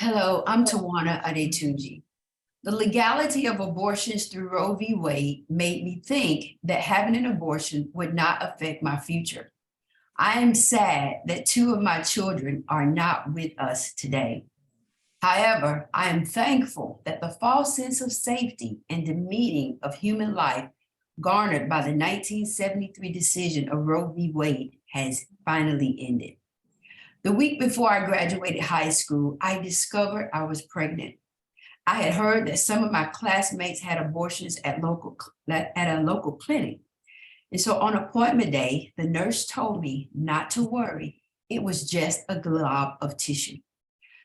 Hello, I'm Tijuanna Adetunji. The legality of abortions through Roe v. Wade made me think that having an abortion would not affect my future. I am sad that two of my children are not with us today. However, I am thankful that the false sense of safety and demeaning of human life garnered by the 1973 decision of Roe v. Wade has finally ended. The week before I graduated high school, I discovered I was pregnant. I had heard that some of my classmates had abortions at a local clinic. And so on appointment day, the nurse told me not to worry. It was just a glob of tissue.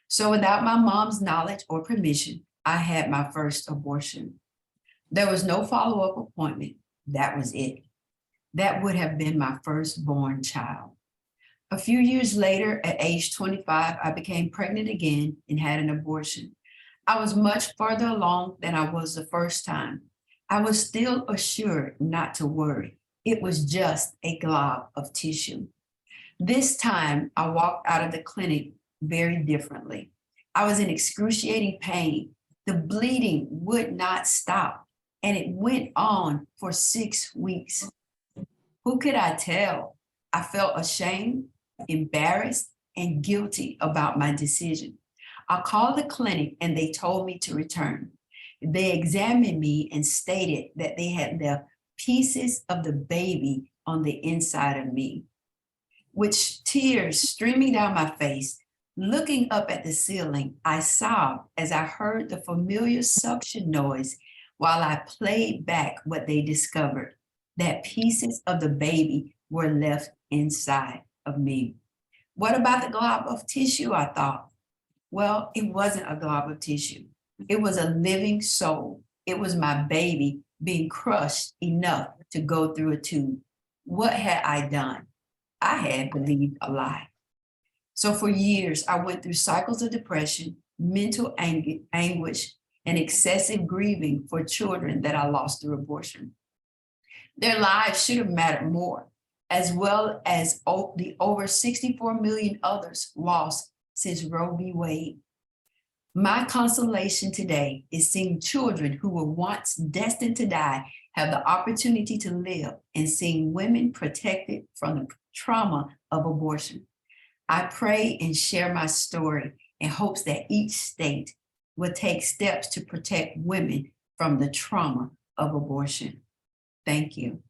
So without my mom's knowledge or permission, I had my first abortion. There was no follow-up appointment. That was it. That would have been my firstborn child. A few years later, at age 25, I became pregnant again and had an abortion. I was much further along than I was the first time. I was still assured not to worry. It was just a glob of tissue. This time, I walked out of the clinic very differently. I was in excruciating pain. The bleeding would not stop, and it went on for 6 weeks. Who could I tell? I felt ashamed, embarrassed, and guilty about my decision. I called the clinic and they told me to return. They examined me and stated that they had the pieces of the baby on the inside of me. With tears streaming down my face, looking up at the ceiling, I sobbed as I heard the familiar suction noise while I played back what they discovered, that pieces of the baby were left inside of me. What about the glob of tissue, I thought? Well, it wasn't a glob of tissue. It was a living soul. It was my baby being crushed enough to go through a tube. What had I done? I had believed a lie. So for years, I went through cycles of depression, mental anguish, and excessive grieving for children that I lost through abortion. Their lives should have mattered more, as well as the over 64 million others lost since Roe v. Wade. My consolation today is seeing children who were once destined to die have the opportunity to live, and seeing women protected from the trauma of abortion. I pray and share my story in hopes that each state will take steps to protect women from the trauma of abortion. Thank you.